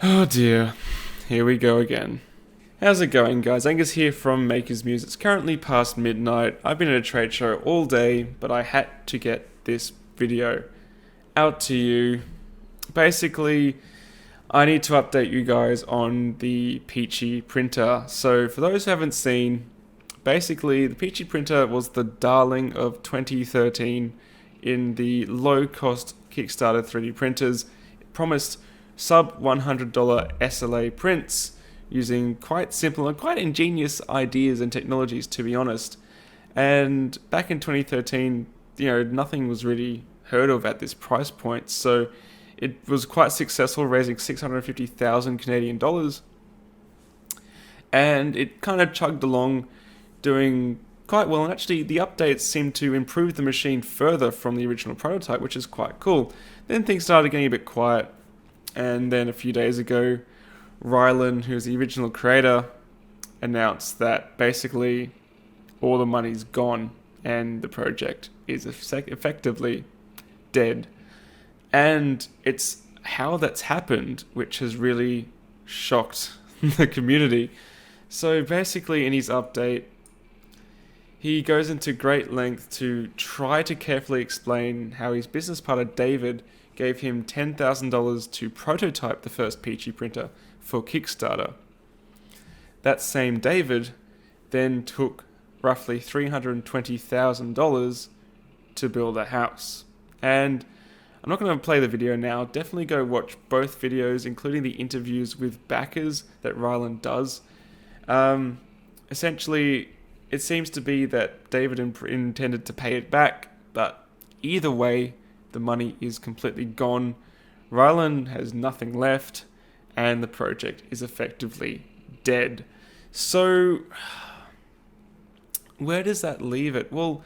Oh dear, here we go again. How's it going, guys? Angus here from Makers Muse. It's currently past midnight. I've been at a trade show all day, but I had to get this video out to you. Basically, I need to update you guys on the Peachy Printer. So, for those who haven't seen, basically, the Peachy Printer was the darling of 2013 in the low-cost Kickstarter 3D printers. It promised sub $100 SLA prints using quite simple and quite ingenious ideas and technologies, to be honest. And back in 2013, nothing was really heard of at this price point. So it was quite successful, raising 650,000 Canadian dollars. And it kind of chugged along, doing quite well. And actually, the updates seemed to improve the machine further from the original prototype, which is quite cool. Then things started getting a bit quiet. And then a few days ago, Rylan, who's the original creator, announced that basically all the money's gone and the project is effectively dead. And it's how that's happened which has really shocked the community. So basically, in his update, he goes into great length to try to carefully explain how his business partner David gave him $10,000 to prototype the first Peachy printer for Kickstarter. That same David then took roughly $320,000 to build a house. And I'm not going to play the video now. Definitely go watch both videos, including the interviews with backers that Rylan does. Essentially, it seems to be that David intended to pay it back, but either way, the money is completely gone. Rylan has nothing left, and the project is effectively dead. So, where does that leave it? Well,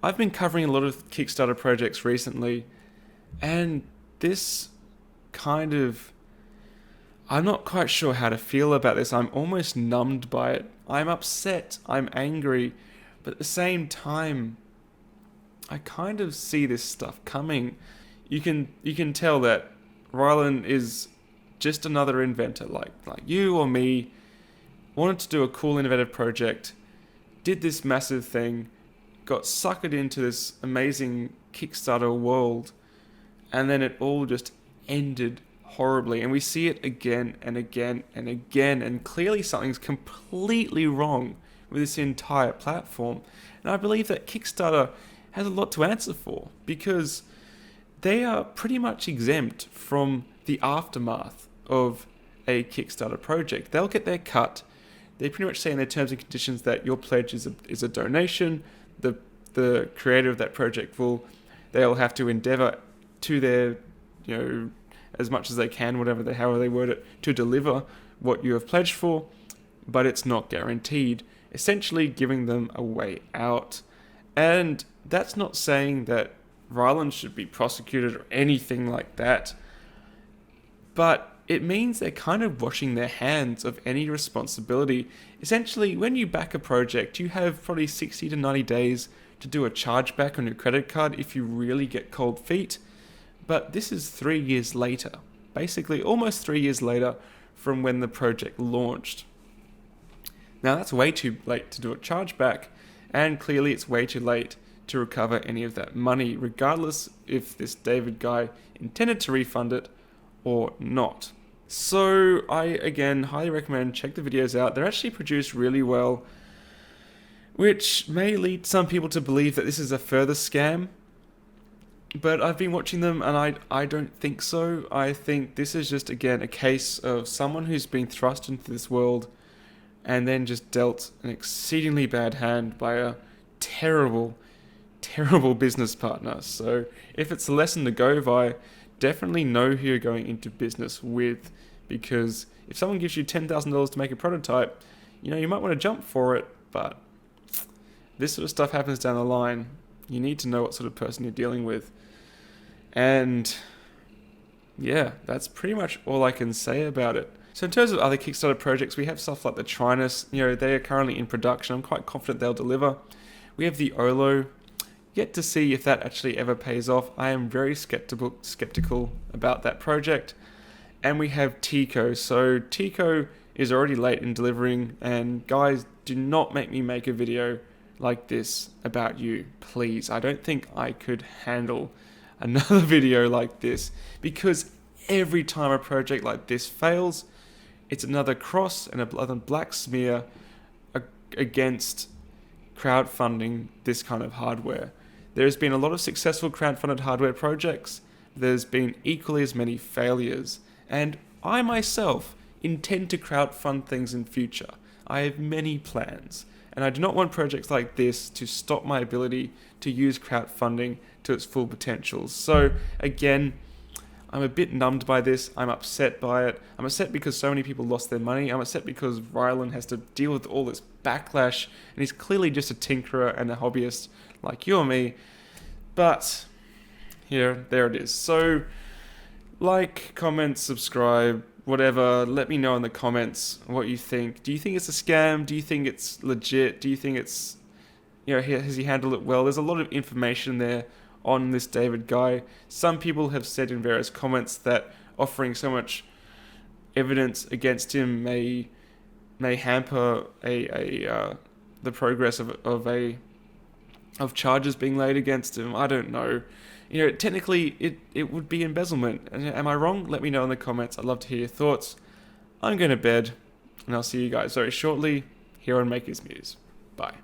I've been covering a lot of Kickstarter projects recently, and this I'm not quite sure how to feel about this. I'm almost numbed by it. I'm upset, I'm angry, but at the same time, I kind of see this stuff coming. You can tell that Rylan is just another inventor like you or me, wanted to do a cool innovative project, did this massive thing, got suckered into this amazing Kickstarter world, and then it all just ended horribly. And we see it again and again and again, and clearly something's completely wrong with this entire platform. And I believe that Kickstarter has a lot to answer for, because they are pretty much exempt from the aftermath of a Kickstarter project. They'll get their cut. They pretty much say in their terms and conditions that your pledge is a donation. The creator of that project they'll have to endeavor to their, as much as they can, however they word it, to deliver what you have pledged for, but it's not guaranteed, essentially giving them a way out. And that's not saying that Rylan should be prosecuted or anything like that, but it means they're kind of washing their hands of any responsibility. Essentially, when you back a project, you have probably 60 to 90 days to do a chargeback on your credit card if you really get cold feet. But this is 3 years later, basically almost 3 years later from when the project launched. Now that's way too late to do a chargeback, and clearly it's way too late to recover any of that money, regardless if this David guy intended to refund it or not. So I, again, highly recommend check the videos out. They're actually produced really well, which may lead some people to believe that this is a further scam. But I've been watching them, and I don't think so. I think this is just, again, a case of someone who's been thrust into this world and then just dealt an exceedingly bad hand by a terrible, terrible business partner. So if it's a lesson to go by, definitely know who you're going into business with, because if someone gives you $10,000 to make a prototype, you might want to jump for it, but this sort of stuff happens down the line. You need to know what sort of person you're dealing with. And yeah, that's pretty much all I can say about it. So in terms of other Kickstarter projects, we have stuff like the Trinus. They are currently in production. I'm quite confident they'll deliver. We have the Olo. Yet to see if that actually ever pays off. I am very skeptical about that project. And we have Tico. So Tico is already late in delivering, and guys, do not make me make a video like this about you, please. I don't think I could handle another video like this, because every time a project like this fails, it's another cross and another black smear against crowdfunding this kind of hardware. There's been a lot of successful crowdfunded hardware projects. There's been equally as many failures. And I myself intend to crowdfund things in future. I have many plans. And I do not want projects like this to stop my ability to use crowdfunding to its full potential. So again, I'm a bit numbed by this. I'm upset by it. I'm upset because so many people lost their money. I'm upset because Rylan has to deal with all this backlash, and he's clearly just a tinkerer and a hobbyist like you or me. But there it is. So like, comment, subscribe, whatever. Let me know in the comments what you think. Do you think it's a scam? Do you think it's legit? Do you think it's, has he handled it well? There's a lot of information there on this David guy. Some people have said in various comments that offering so much evidence against him may hamper the progress of charges being laid against him. I don't know. Technically it would be embezzlement. Am I wrong? Let me know in the comments. I'd love to hear your thoughts. I'm going to bed, and I'll see you guys very shortly here on Makers Muse. Bye.